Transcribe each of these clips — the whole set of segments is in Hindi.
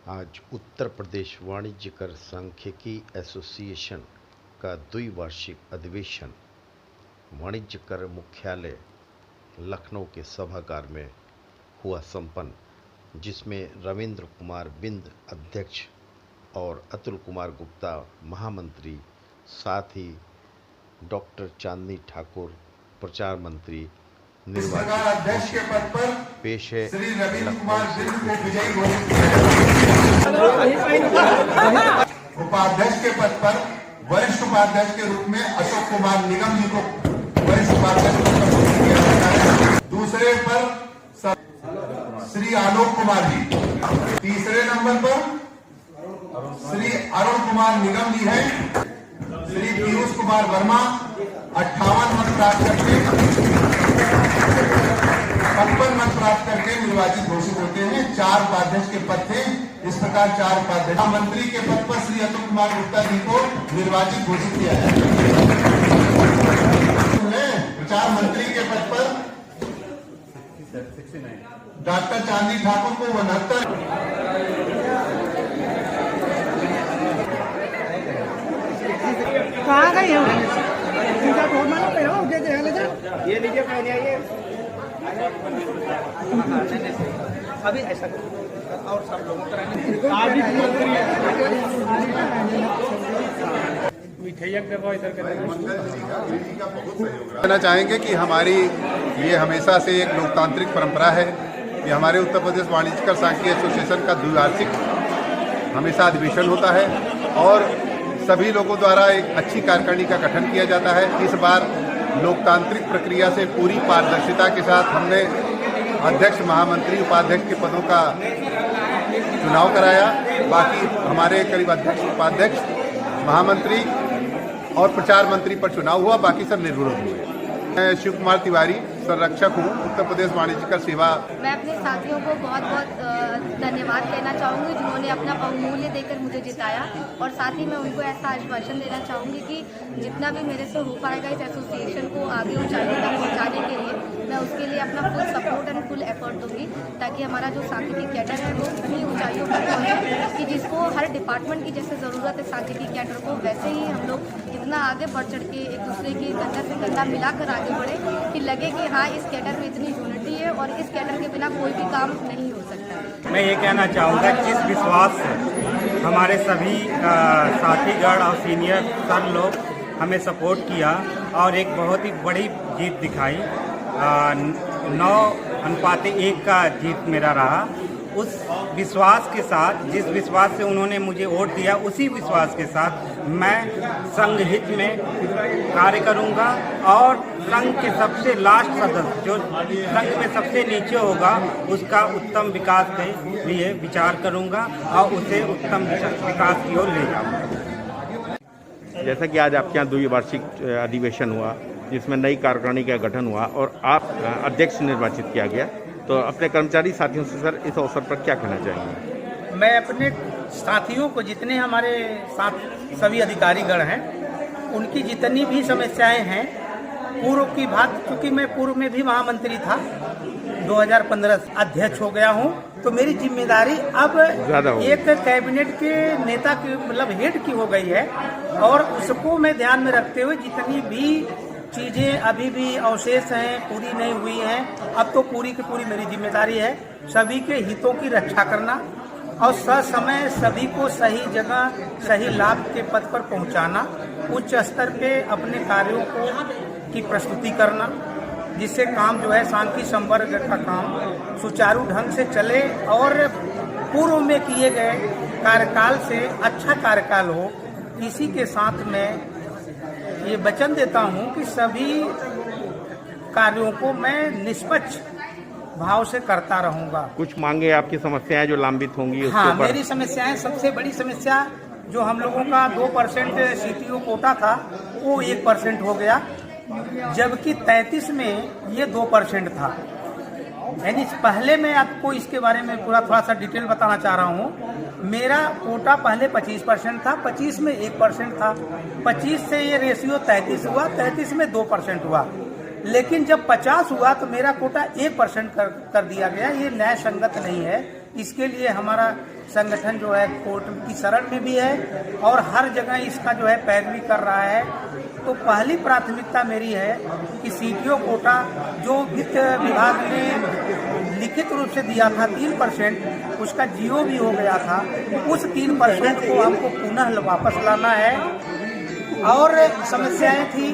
आज उत्तर प्रदेश वाणिज्य कर सांख्यिकी एसोसिएशन का द्विवार्षिक अधिवेशन वाणिज्य कर मुख्यालय लखनऊ के सभागार में हुआ संपन्न, जिसमें रविंद्र कुमार बिंद अध्यक्ष और अतुल कुमार गुप्ता महामंत्री, साथ ही डॉक्टर चांदनी ठाकुर प्रचार मंत्री निर्वाचित अध्यक्ष के पद पर पेश है। श्री रविंद्र कुमार बिंद को विजयी घोषित किया जाता है। उपाध्यक्ष के पद पर वरिष्ठ उपाध्यक्ष के रूप में अशोक कुमार निगम जी को वरिष्ठ उपाध्यक्ष घोषित किया जाता है। दूसरे पर श्री आलोक कुमार जी, तीसरे नंबर पर श्री अरुण कुमार निगम जी हैं। श्री पीयूष कुमार वर्मा 58 मत प्राप्त करके 55 मत प्राप्त करके निर्वाचित घोषित होते हैं। 4 उपाध्यक्ष के पद थे, इस प्रकार 4 उपाध्यक्ष। मंत्री के पद पर श्री अतुल कुमार गुप्ता जी को निर्वाचित घोषित किया है। प्रचार मंत्री के पद पर डॉक्टर चांदनी ठाकुर को 69। कहाँ गए हो? ये लीजिए, पहले आइए। अभी ऐसा और सब लोगों को कहना चाहेंगे कि हमारी ये हमेशा से एक लोकतांत्रिक परंपरा है कि हमारे उत्तर प्रदेश वाणिज्य कर सांख्यिकी एसोसिएशन का द्विवार्षिक हमेशा अधिवेशन होता है और सभी लोगों द्वारा एक अच्छी कार्यकारिणी का गठन किया जाता है। इस बार लोकतांत्रिक प्रक्रिया से पूरी पारदर्शिता के साथ हमने अध्यक्ष, महामंत्री, उपाध्यक्ष के पदों का चुनाव कराया। बाकी हमारे करीब अध्यक्ष, उपाध्यक्ष, महामंत्री और प्रचार मंत्री पर चुनाव हुआ, बाकी सब निर्विरोध हुए। मैं शिव कुमार तिवारी संरक्षक हूँ, उत्तर प्रदेश वाणिज्य कर सेवा। मैं अपने साथियों को बहुत बहुत धन्यवाद कहना चाहूँगी जिन्होंने अपना बहुमूल्य देकर मुझे जिताया, और साथ ही मैं उनको ऐसा आश्वासन देना चाहूँगी कि जितना भी मेरे से हो पाएगा इस एसोसिएशन को आगे ऊंचाइयों तक पहुँचाने के लिए मैं उसके लिए अपना full support and full effort दूंगी, ताकि हमारा जो सांख्यिकी कैडर है वो सभी ऊंचाइयों पर पहुँचे, कि जिसको हर डिपार्टमेंट की जैसे ज़रूरत है सांख्यिकी कैडर को, वैसे ही हम लोग इतना आगे बढ़ चढ़ के एक दूसरे की कंधा से कंधा मिलाकर आगे बढ़े कि लगे कि हाँ, इस कैडर में इतनी यूनिटी है और इस कैडर के बिना कोई भी काम नहीं हो सकता। मैं ये कहना चाहूँगा कि इस विश्वास से हमारे सभी साथीगण और सीनियर सब लोग हमें सपोर्ट किया और एक बहुत ही बड़ी जीत दिखाई। 9-1 का जीत मेरा रहा। उस विश्वास के साथ, जिस विश्वास से उन्होंने मुझे वोट दिया, उसी विश्वास के साथ मैं संघ हित में कार्य करूंगा और संघ के सबसे लास्ट सदस्य जो संघ में सबसे नीचे होगा उसका उत्तम विकास के लिए विचार करूंगा और उसे उत्तम विकास की ओर ले जाऊंगा। जैसा कि आज आपके यहाँ द्विवार्षिक अधिवेशन हुआ, जिसमें नई कार्यकारिणी का गठन हुआ और आप अध्यक्ष निर्वाचित किया गया, तो अपने कर्मचारी साथियों से सर इस अवसर पर क्या कहना चाहेंगे? मैं अपने साथियों को, जितने हमारे साथ सभी अधिकारीगण हैं, उनकी जितनी भी समस्याएं हैं पूर्व की बात, क्योंकि मैं पूर्व में भी महामंत्री था, 2015 अध्यक्ष हो गया हूं, तो मेरी जिम्मेदारी अब एक कैबिनेट के नेता की मतलब हेड की हो गई है, और उसको मैं ध्यान में रखते हुए जितनी भी चीजें अभी भी अवशेष हैं, पूरी नहीं हुई हैं, अब तो पूरी की पूरी मेरी जिम्मेदारी है सभी के हितों की रक्षा करना और ससमय सभी को सही जगह सही लाभ के पद पर पहुंचाना, उच्च स्तर पे अपने कार्यों को की प्रस्तुति करना, जिससे काम जो है शांति संवर्ग का काम सुचारू ढंग से चले और पूर्व में किए गए कार्यकाल से अच्छा कार्यकाल हो। इसी के साथ मैं ये वचन देता हूं कि सभी कार्यों को मैं निष्पक्ष भाव से करता रहूंगा। कुछ मांगे, आपकी समस्याएं जो लंबित होंगी? हाँ, मेरी समस्याएं, सबसे बड़ी समस्या जो हम लोगों का 2% सीटीओ कोटा था वो 1% हो गया, जबकि 33 में ये 2% था। यानी पहले मैं आपको इसके बारे में पूरा थोड़ा सा डिटेल बताना चाह रहा हूँ। मेरा कोटा पहले 25% था, 25 में 1% था, 25 से ये रेशियो 33 हुआ, 33 में 2% हुआ। लेकिन जब 50 हुआ तो मेरा कोटा 1% कर दिया गया। ये न्याय संगत नहीं है। इसके लिए हमारा संगठन जो है कोर्ट की शरण में भी है और हर जगह इसका जो है पैरवी कर रहा है। तो पहली प्राथमिकता मेरी है कि सीटीओ कोटा जो वित्त विभाग ने लिखित रूप से दिया था 3%, उसका जीओ भी हो गया था, उस 3% को हमको पुनः वापस लाना है। और समस्याएं थी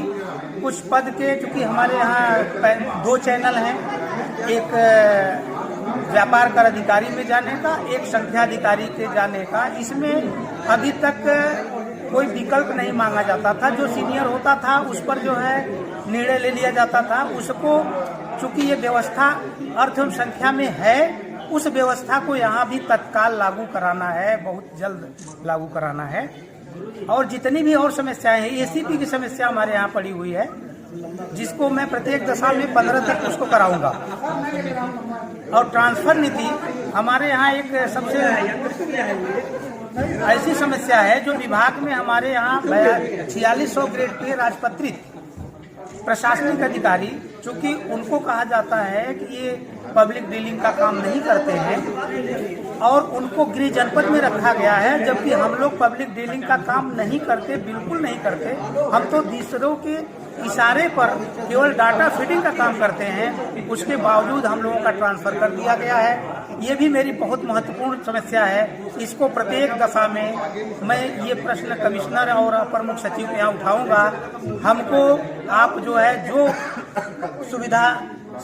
कुछ पद के, चूँकि हमारे यहाँ 2 चैनल हैं, एक व्यापार कर अधिकारी में जाने का, एक संख्या अधिकारी के जाने का। इसमें अभी तक कोई विकल्प नहीं मांगा जाता था। जो सीनियर होता था उस पर जो है निर्णय ले लिया जाता था। उसको चूंकि ये व्यवस्था अर्थ एवं संख्या में है, उस व्यवस्था को यहाँ भी तत्काल लागू कराना है, बहुत जल्द लागू कराना है। और जितनी भी और समस्याएं हैं, एसीपी की समस्या हमारे यहाँ पड़ी हुई है, जिसको मैं प्रत्येक दशा में 15 तक उसको कराऊंगा। और ट्रांसफर नीति हमारे यहाँ एक सबसे ऐसी समस्या है जो विभाग में हमारे यहाँ 4600 ग्रेड के राजपत्रित प्रशासनिक अधिकारी, चूंकि उनको कहा जाता है कि ये पब्लिक डीलिंग का काम नहीं करते हैं और उनको गृह जनपद में रखा गया है, जबकि हम लोग पब्लिक डीलिंग का काम नहीं करते, बिल्कुल नहीं करते। हम तो दूसरों के इशारे पर केवल डाटा फीडिंग का काम करते हैं। उसके बावजूद हम लोगों का ट्रांसफर कर दिया गया है। ये भी मेरी बहुत महत्वपूर्ण समस्या है। इसको प्रत्येक दशा में मैं ये प्रश्न कमिश्नर और अपर मुख्य सचिव के यहाँ उठाऊंगा। हमको आप जो है जो सुविधा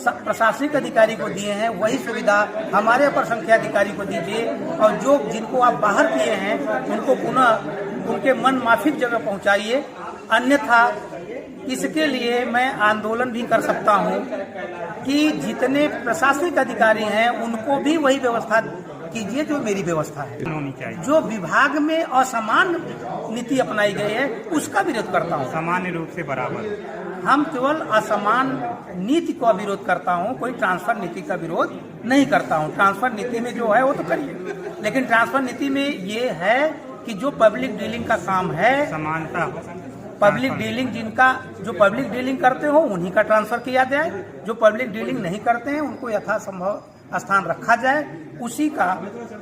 प्रशासनिक अधिकारी को दिए हैं वही सुविधा हमारे अपर संख्या अधिकारी को दीजिए, और जो जिनको आप बाहर किए हैं उनको पुनः उनके मन माफिक जगह पहुंचाइए। अन्यथा इसके लिए मैं आंदोलन भी कर सकता हूं कि जितने प्रशासनिक अधिकारी हैं उनको भी वही व्यवस्था कीजिए जो मेरी व्यवस्था है। होनी चाहिए। जो विभाग में असमान नीति अपनाई गई है उसका विरोध करता हूं। सामान्य रूप से बराबर। हम केवल असमान नीति का विरोध करता हूं, कोई ट्रांसफर नीति का विरोध नहीं करता हूं। ट्रांसफर नीति में जो है वो तो करिए, लेकिन ट्रांसफर नीति में ये है कि जो पब्लिक डीलिंग का काम है, समानता, पब्लिक डीलिंग जिनका जो पब्लिक डीलिंग करते हो उन्हीं का ट्रांसफर किया जाए, जो पब्लिक डीलिंग नहीं करते हैं उनको यथासंभव स्थान रखा जाए। उसी का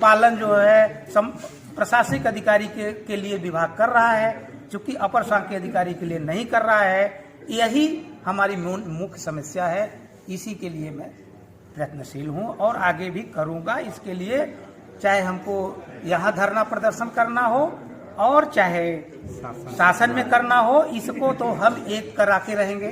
पालन जो है प्रशासनिक अधिकारी के लिए विभाग कर रहा है, चूंकि अपर शासकीय अधिकारी के लिए नहीं कर रहा है। यही हमारी मुख्य समस्या है। इसी के लिए मैं प्रयत्नशील हूं और आगे भी करूंगा। इसके लिए चाहे हमको यहाँ धरना प्रदर्शन करना हो और चाहे शासन में करना हो, इसको तो हम एक करा के रहेंगे।